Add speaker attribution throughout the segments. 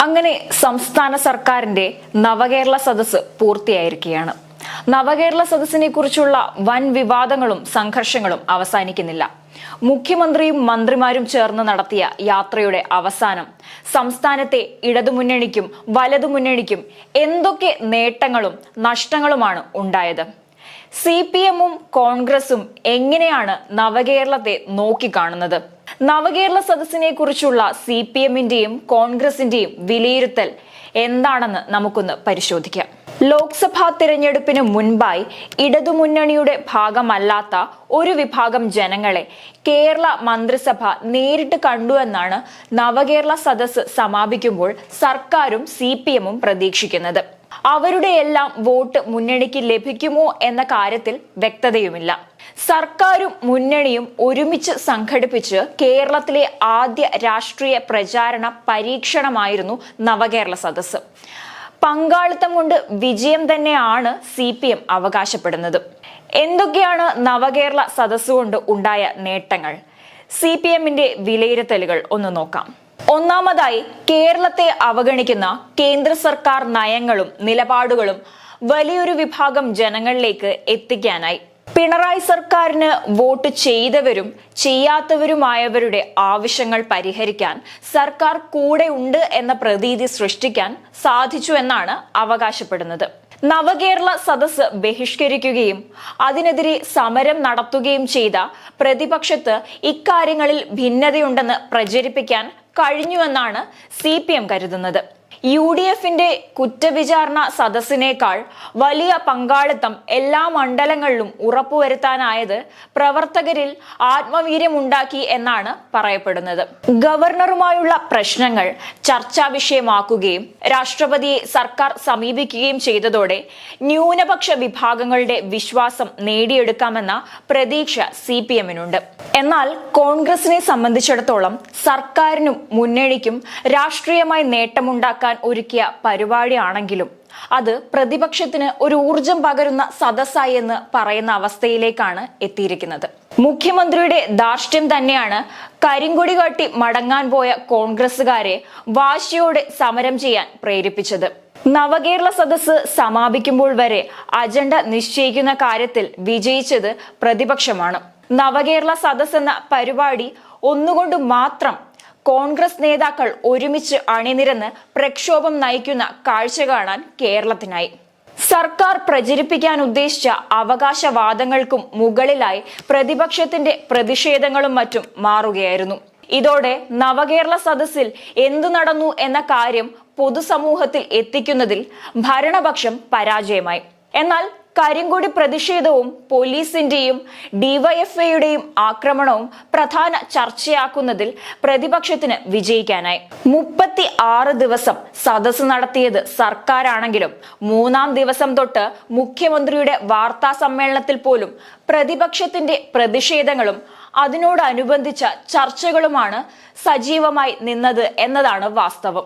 Speaker 1: അങ്ങനെ സംസ്ഥാന സർക്കാരിന്റെ നവകേരള സദസ്സ് പൂർത്തിയായിരിക്കുകയാണ്. നവകേരള സദസ്സിനെ കുറിച്ചുള്ള വൻ വിവാദങ്ങളും സംഘർഷങ്ങളും അവസാനിക്കുന്നില്ല. മുഖ്യമന്ത്രിയും മന്ത്രിമാരും ചേർന്ന് നടത്തിയ യാത്രയുടെ അവസാനം സംസ്ഥാനത്തെ ഇടതുമുന്നണിക്കും വലതുമുന്നണിക്കും എന്തൊക്കെ നേട്ടങ്ങളും നഷ്ടങ്ങളുമാണ് ഉണ്ടായത്? CPM-ഉം കോൺഗ്രസും എങ്ങനെയാണ് നവകേരളത്തെ നോക്കിക്കാണുന്നത്? നവകേരള സദസ്സിനെ കുറിച്ചുള്ള CPM-ന്റെയും കോൺഗ്രസിന്റെയും വിലയിരുത്തൽ എന്താണെന്ന് നമുക്കൊന്ന് പരിശോധിക്കാം. ലോക്സഭാ തിരഞ്ഞെടുപ്പിന് മുൻപായി ഇടതുമുന്നണിയുടെ ഭാഗമല്ലാത്ത ഒരു വിഭാഗം ജനങ്ങളെ കേരള മന്ത്രിസഭ നേരിട്ട് കണ്ടുവെന്നാണ് നവകേരള സദസ്സ് സമാപിക്കുമ്പോൾ സർക്കാരും CPM-ഉം പ്രതീക്ഷിക്കുന്നത്. അവരുടെ എല്ലാം വോട്ട് മുന്നണിക്ക് ലഭിക്കുമോ എന്ന കാര്യത്തിൽ വ്യക്തതയുമില്ല. സർക്കാരും മുന്നണിയും ഒരുമിച്ച് സംഘടിപ്പിച്ച് കേരളത്തിലെ ആദ്യ രാഷ്ട്രീയ പ്രചാരണ പരീക്ഷണമായിരുന്നു നവകേരള സദസ്സ്. പങ്കാളിത്തം കൊണ്ട് വിജയം തന്നെയാണ് CPM അവകാശപ്പെടുന്നത്. എന്തൊക്കെയാണ് നവകേരള സദസ്സ് കൊണ്ട് ഉണ്ടായ നേട്ടങ്ങൾ? CPM-ന്റെ വിലയിരുത്തലുകൾ ഒന്ന് നോക്കാം. ഒന്നാമതായി, കേരളത്തെ അവഗണിക്കുന്ന കേന്ദ്ര സർക്കാർ നയങ്ങളും നിലപാടുകളും വലിയൊരു വിഭാഗം ജനങ്ങളിലേക്ക് എത്തിക്കാനായി പിണറായി സർക്കാരിന് വോട്ട് ചെയ്തവരും ചെയ്യാത്തവരുമായവരുടെ ആവശ്യങ്ങൾ പരിഹരിക്കാൻ സർക്കാർ കൂടെ ഉണ്ട് എന്ന പ്രതീതി സൃഷ്ടിക്കാൻ സാധിച്ചു എന്നാണ് അവകാശപ്പെടുന്നത്. നവകേരള സദസ്സ് ബഹിഷ്കരിക്കുകയും അതിനെതിരെ സമരം നടത്തുകയും ചെയ്ത പ്രതിപക്ഷത്ത് ഇക്കാര്യങ്ങളിൽ ഭിന്നതയുണ്ടെന്ന് പ്രചരിപ്പിക്കാൻ കഴിഞ്ഞുവെന്നാണ് CPM കരുതുന്നത്. UDF-ന്റെ കുറ്റവിചാരണ സദസ്സിനേക്കാൾ വലിയ പങ്കാളിത്തം എല്ലാ മണ്ഡലങ്ങളിലും ഉറപ്പുവരുത്താനായത് പ്രവർത്തകരിൽ ആത്മവീര്യമുണ്ടാക്കി എന്നാണ് പറയപ്പെടുന്നത്. ഗവർണറുമായുള്ള പ്രശ്നങ്ങൾ ചർച്ചാ വിഷയമാക്കുകയും രാഷ്ട്രപതിയെ സർക്കാർ സമീപിക്കുകയും ചെയ്തതോടെ ന്യൂനപക്ഷ വിഭാഗങ്ങളുടെ വിശ്വാസം നേടിയെടുക്കാമെന്ന പ്രതീക്ഷ CPM-നുണ്ട്. എന്നാൽ കോൺഗ്രസിനെ സംബന്ധിച്ചിടത്തോളം സർക്കാരിനും മുന്നണിക്കും രാഷ്ട്രീയമായി നേട്ടമുണ്ടാക്കാൻ ഒരുക്കിയ പരിപാടിയാണെങ്കിലും അത് പ്രതിപക്ഷത്തിന് ഒരു ഊർജം പകരുന്ന സദസ്സായി എന്ന് പറയുന്ന അവസ്ഥയിലേക്കാണ് എത്തിയിരിക്കുന്നത്. മുഖ്യമന്ത്രിയുടെ ധാർഷ്ട്യം തന്നെയാണ് കരിങ്കൊടി കാട്ടി മടങ്ങാൻ പോയ കോൺഗ്രസുകാരെ വാശിയോടെ സമരം ചെയ്യാൻ പ്രേരിപ്പിച്ചത്. നവകേരള സദസ്സ് സമാപിക്കുമ്പോൾ വരെ അജണ്ട നിശ്ചയിക്കുന്ന കാര്യത്തിൽ വിജയിച്ചത് പ്രതിപക്ഷമാണ്. നവകേരള സദസ്സ് എന്ന പരിപാടി ഒന്നുകൊണ്ട് മാത്രം കോൺഗ്രസ് നേതാക്കൾ ഒരുമിച്ച് അണിനിരന്ന് പ്രക്ഷോഭം നയിക്കുന്ന കാഴ്ച കാണാൻ കേരളത്തിനായി. സർക്കാർ പ്രചരിപ്പിക്കാൻ ഉദ്ദേശിച്ച അവകാശവാദങ്ങൾക്കും മുകളിലായി പ്രതിപക്ഷത്തിന്റെ പ്രതിഷേധങ്ങളും മറ്റും മാറുകയായിരുന്നു. ഇതോടെ നവകേരള സദസ്സിൽ എന്തു നടന്നു എന്ന കാര്യം പൊതുസമൂഹത്തിൽ എത്തിക്കുന്നതിൽ ഭരണപക്ഷം പരാജയമായി. എന്നാൽ കരിങ്കൊടി പ്രതിഷേധവും പോലീസിന്റെയും DYFIയുടെയും ആക്രമണവും പ്രധാന ചർച്ചയാക്കുന്നതിൽ പ്രതിപക്ഷത്തിന് വിജയിക്കാനായി. 36 ദിവസം സദസ്സ് നടത്തിയത് സർക്കാരാണെങ്കിലും 3-ാം ദിവസം തൊട്ട് മുഖ്യമന്ത്രിയുടെ വാർത്താ സമ്മേളനത്തിൽ പോലും പ്രതിപക്ഷത്തിന്റെ പ്രതിഷേധങ്ങളും അതിനോടനുബന്ധിച്ച ചർച്ചകളുമാണ് സജീവമായി നിന്നത് എന്നതാണ് വാസ്തവം.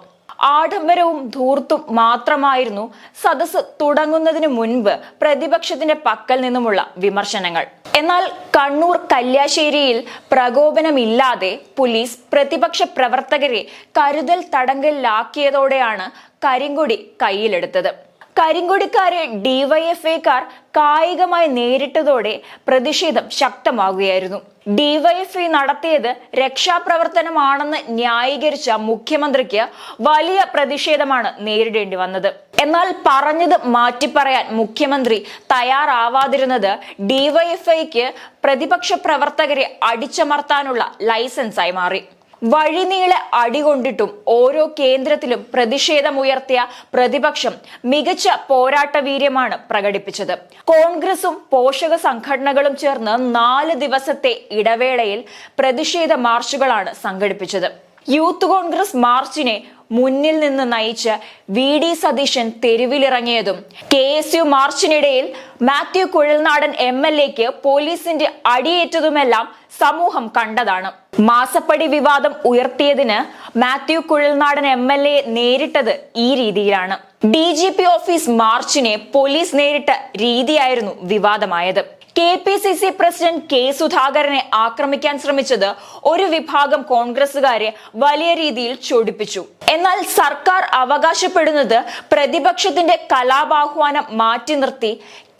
Speaker 1: ആഡംബരവും ധൂർത്തും മാത്രമായിരുന്നു സദസ്സ് തുടങ്ങുന്നതിന് മുൻപ് പ്രതിപക്ഷത്തിന്റെ പക്കൽ നിന്നുമുള്ള വിമർശനങ്ങൾ. എന്നാൽ കണ്ണൂർ കല്യാശ്ശേരിയിൽ പ്രകോപനമില്ലാതെ പോലീസ് പ്രതിപക്ഷ പ്രവർത്തകരെ കരുതൽ തടങ്കലിലാക്കിയതോടെയാണ് കരിങ്കൊടി കയ്യിലെടുത്തത്. കരിങ്കൊടിക്കാരെ DYFIക്കാർ കായികമായി നേരിട്ടതോടെ പ്രതിഷേധം ശക്തമാകുകയായിരുന്നു. DYFI നടത്തിയത് രക്ഷാപ്രവർത്തനമാണെന്ന് ന്യായീകരിച്ച മുഖ്യമന്ത്രിക്ക് വലിയ പ്രതിഷേധമാണ് നേരിടേണ്ടി വന്നത്. എന്നാൽ പറഞ്ഞത് മാറ്റിപ്പറയാൻ മുഖ്യമന്ത്രി തയ്യാറാവാതിരുന്നത് DYFIക്ക് പ്രതിപക്ഷ പ്രവർത്തകരെ അടിച്ചമർത്താനുള്ള ലൈസൻസായി മാറി. വഴിനീളെ അടികൊണ്ടിട്ടും ഓരോ കേന്ദ്രത്തിലും പ്രതിഷേധമുയർത്തിയ പ്രതിപക്ഷം മികച്ച പോരാട്ട വീര്യമാണ് പ്രകടിപ്പിച്ചത്. കോൺഗ്രസും പോഷക സംഘടനകളും ചേർന്ന് 4 ദിവസത്തെ ഇടവേളയിൽ പ്രതിഷേധ മാർച്ചുകളാണ് സംഘടിപ്പിച്ചത്. യൂത്ത് കോൺഗ്രസ് മാർച്ചിനെ മുന്നിൽ നിന്ന് നയിച്ച് VD സതീശൻ തെരുവിലിറങ്ങിയതും KSU മാർച്ചിനിടയിൽ മാത്യു കുഴൽനാടൻ MLAക്ക് പോലീസിന്റെ അടിയേറ്റതുമെല്ലാം സമൂഹം കണ്ടതാണ്. മാസപ്പടി വിവാദം ഉയർത്തിയതിന് മാത്യു കുഴൽനാടൻ MLA നേരിട്ടത് ഈ രീതിയിലാണ്. DGP ഓഫീസ് മാർച്ചിനെ പോലീസ് നേരിട്ട രീതിയായിരുന്നു വിവാദമായത്. KPCC പ്രസിഡന്റ് കെ സുധാകരനെ ആക്രമിക്കാൻ ശ്രമിച്ചത് ഒരു വിഭാഗം കോൺഗ്രസുകാരെ വലിയ രീതിയിൽ ചൊടിപ്പിച്ചു. എന്നാൽ സർക്കാർ അവകാശപ്പെടുന്നത് പ്രതിപക്ഷത്തിന്റെ കലാപാഹ്വാനം മാറ്റി നിർത്തി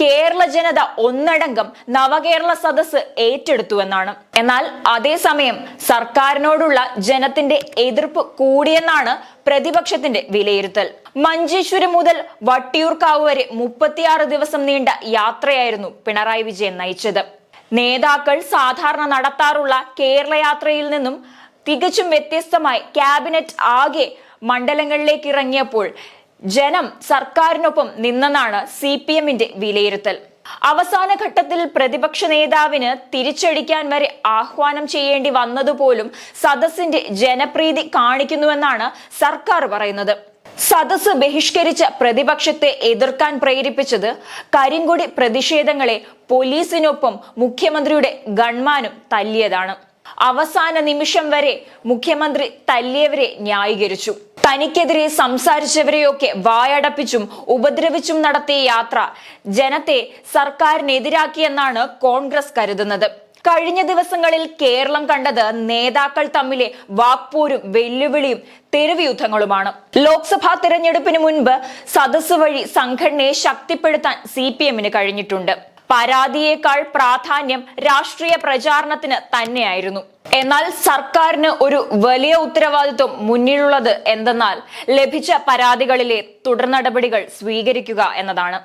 Speaker 1: കേരള ജനത ഒന്നടങ്കം നവകേരള സദസ്സ് ഏറ്റെടുത്തുവെന്നാണ്. എന്നാൽ അതേസമയം സർക്കാരിനോടുള്ള ജനത്തിന്റെ എതിർപ്പ് കൂടിയെന്നാണ് പ്രതിപക്ഷത്തിന്റെ വിലയിരുത്തൽ. മഞ്ചേശ്വരം മുതൽ വട്ടിയൂർക്കാവ് വരെ 36 ദിവസം നീണ്ട യാത്രയായിരുന്നു പിണറായി വിജയൻ നയിച്ചത്. നേതാക്കൾ സാധാരണ നടത്താറുള്ള കേരള യാത്രയിൽ നിന്നും തികച്ചും വ്യത്യസ്തമായി ക്യാബിനറ്റ് ആകെ മണ്ഡലങ്ങളിലേക്ക് ഇറങ്ങിയപ്പോൾ ജനം സർക്കാരിനൊപ്പം നിന്നെന്നാണ് CPMന്റെ വിലയിരുത്തൽ. അവസാന ഘട്ടത്തിൽ പ്രതിപക്ഷ നേതാവിന് തിരിച്ചടിക്കാൻ വരെ ആഹ്വാനം ചെയ്യേണ്ടി വന്നതുപോലും സദസ്സിന്റെ ജനപ്രീതി കാണിക്കുന്നുവെന്നാണ് സർക്കാർ പറയുന്നത്. സദസ്സ് ബഹിഷ്കരിച്ച പ്രതിപക്ഷത്തെ എതിർക്കാൻ പ്രേരിപ്പിച്ചത് കരിങ്കൊടി പ്രതിഷേധങ്ങളെ പോലീസിനൊപ്പം മുഖ്യമന്ത്രിയുടെ ഗൺമാനും തല്ലിയതാണ്. അവസാന നിമിഷം വരെ മുഖ്യമന്ത്രി തല്ലിയവരെ ന്യായീകരിച്ചു. തനിക്കെതിരെ സംസാരിച്ചവരെയൊക്കെ വായടപ്പിച്ചും ഉപദ്രവിച്ചും നടത്തിയ യാത്ര ജനത്തെ സർക്കാരിനെതിരാക്കിയെന്നാണ് കോൺഗ്രസ് കരുതുന്നത്. കഴിഞ്ഞ ദിവസങ്ങളിൽ കേരളം കണ്ടത് നേതാക്കൾ തമ്മിലെ വാക്പോരും വെല്ലുവിളിയും തെരുവ് യുദ്ധങ്ങളുമാണ്. ലോക്സഭാ തിരഞ്ഞെടുപ്പിന് മുൻപ് സദസ്സ് വഴി സംഘടനയെ ശക്തിപ്പെടുത്താൻ CPMന് കഴിഞ്ഞിട്ടുണ്ട്. പരാതിയേക്കാൾ പ്രാധാന്യം രാഷ്ട്രീയ പ്രചാരണത്തിന് തന്നെയായിരുന്നു. എന്നാൽ സർക്കാരിന് ഒരു വലിയ ഉത്തരവാദിത്വം മുന്നിലുള്ളത് എന്തെന്നാൽ ലഭിച്ച പരാതികളിലെ തുടർ നടപടികൾ സ്വീകരിക്കുക എന്നതാണ്.